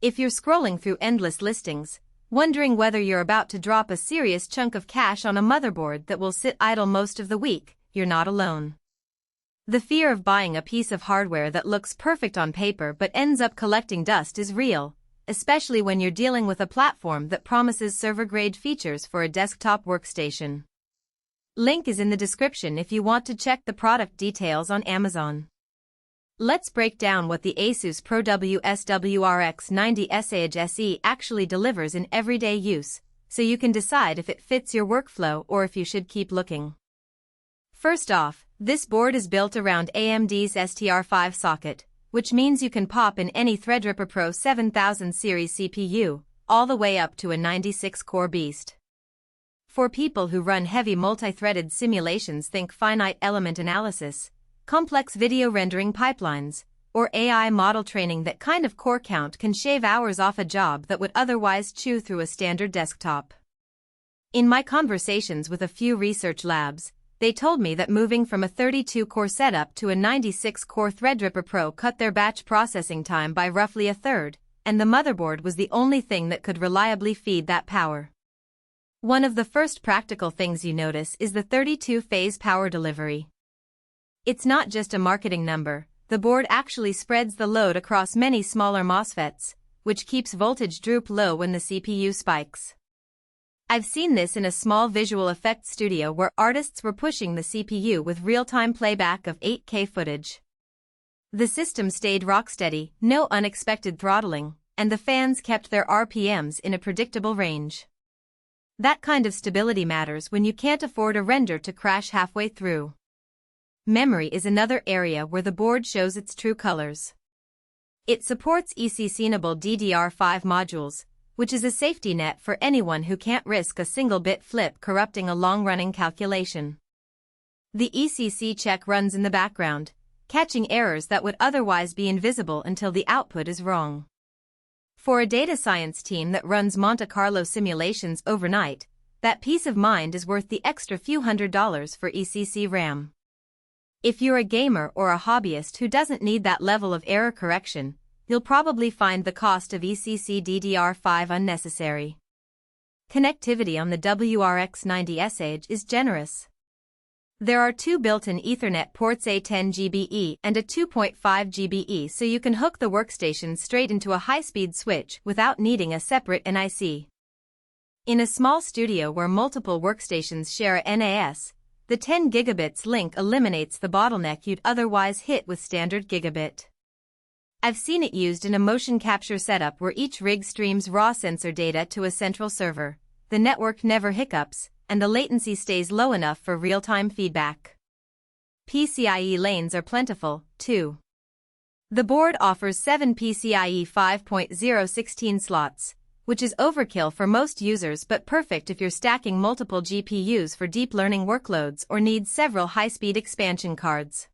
If you're scrolling through endless listings, wondering whether you're about to drop a serious chunk of cash on a motherboard that will sit idle most of the week, you're not alone. The fear of buying a piece of hardware that looks perfect on paper but ends up collecting dust is real, especially when you're dealing with a platform that promises server-grade features for a desktop workstation. Link is in the description if you want to check the product details on Amazon. Let's break down what the ASUS ProWS WRX90E SE actually delivers in everyday use, so you can decide if it fits your workflow or if you should keep looking. First off, this board is built around AMD's STR5 socket, which means you can pop in any Threadripper Pro 7000 series CPU, all the way up to a 96-core beast. For people who run heavy multi-threaded simulations, think finite element analysis, complex video rendering pipelines, or AI model training, that kind of core count can shave hours off a job that would otherwise chew through a standard desktop. In my conversations with a few research labs, they told me that moving from a 32-core setup to a 96-core Threadripper Pro cut their batch processing time by roughly a third, and the motherboard was the only thing that could reliably feed that power. One of the first practical things you notice is the 32-phase power delivery. It's not just a marketing number, the board actually spreads the load across many smaller MOSFETs, which keeps voltage droop low when the CPU spikes. I've seen this in a small visual effects studio where artists were pushing the CPU with real-time playback of 8K footage. The system stayed rocksteady, no unexpected throttling, and the fans kept their RPMs in a predictable range. That kind of stability matters when you can't afford a render to crash halfway through. Memory is another area where the board shows its true colors. It supports ECC-enable DDR5 modules, which is a safety net for anyone who can't risk a single bit flip corrupting a long-running calculation. The ECC check runs in the background, catching errors that would otherwise be invisible until the output is wrong. For a data science team that runs Monte Carlo simulations overnight, that peace of mind is worth the extra few $100s for ECC RAM. If you're a gamer or a hobbyist who doesn't need that level of error correction, you'll probably find the cost of ECC DDR5 unnecessary. Connectivity on the WRX90E is generous. There are two built-in Ethernet ports, a 10 GBE and a 2.5 GBE, so you can hook the workstation straight into a high-speed switch without needing a separate NIC. In a small studio where multiple workstations share a NAS, the 10 gigabits link eliminates the bottleneck you'd otherwise hit with standard gigabit. I've seen it used in a motion capture setup where each rig streams raw sensor data to a central server, the network never hiccups, and the latency stays low enough for real-time feedback. PCIe lanes are plentiful, too. The board offers 7 PCIe 5.0 16 slots, which is overkill for most users but perfect if you're stacking multiple GPUs for deep learning workloads or need several high-speed expansion cards.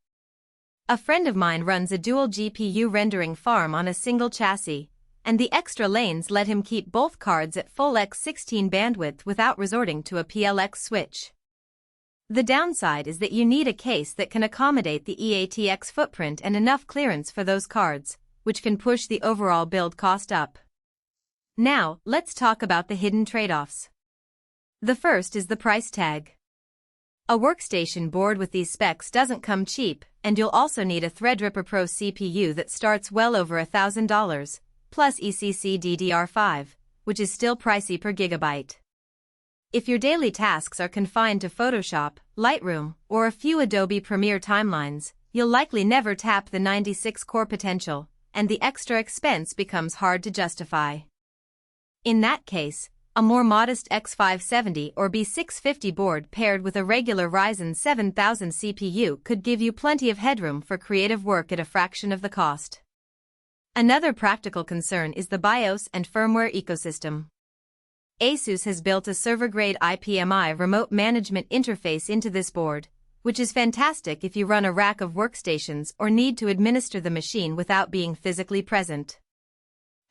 A friend of mine runs a dual GPU rendering farm on a single chassis, and the extra lanes let him keep both cards at full x16 bandwidth without resorting to a PLX switch. The downside is that you need a case that can accommodate the EATX footprint and enough clearance for those cards, which can push the overall build cost up. Now, let's talk about the hidden trade-offs. The first is the price tag. A workstation board with these specs doesn't come cheap, and you'll also need a Threadripper Pro CPU that starts well over $1,000, plus ECC DDR5, which is still pricey per gigabyte. If your daily tasks are confined to Photoshop, Lightroom, or a few Adobe Premiere timelines, you'll likely never tap the 96-core potential, and the extra expense becomes hard to justify. In that case, a more modest X570 or B650 board paired with a regular Ryzen 7000 CPU could give you plenty of headroom for creative work at a fraction of the cost. Another practical concern is the BIOS and firmware ecosystem. ASUS has built a server-grade IPMI remote management interface into this board, which is fantastic if you run a rack of workstations or need to administer the machine without being physically present.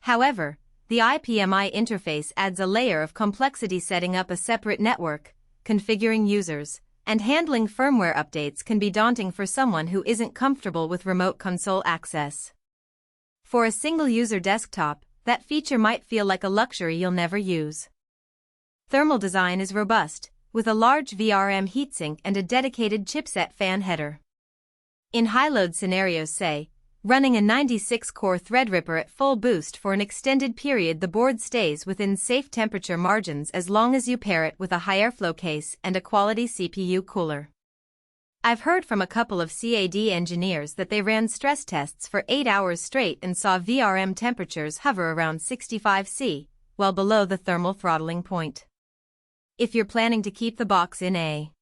However, the IPMI interface adds a layer of complexity. Setting up a separate network, configuring users, and handling firmware updates can be daunting for someone who isn't comfortable with remote console access. For a single-user desktop, that feature might feel like a luxury you'll never use. Thermal design is robust, with a large VRM heatsink and a dedicated chipset fan header. In high-load scenarios, say, running a 96-core Threadripper at full boost for an extended period, the board stays within safe temperature margins as long as you pair it with a high airflow case and a quality CPU cooler. I've heard from a couple of CAD engineers that they ran stress tests for 8 hours straight and saw VRM temperatures hover around 65 C, well below the thermal throttling point. If you're planning to keep the box in a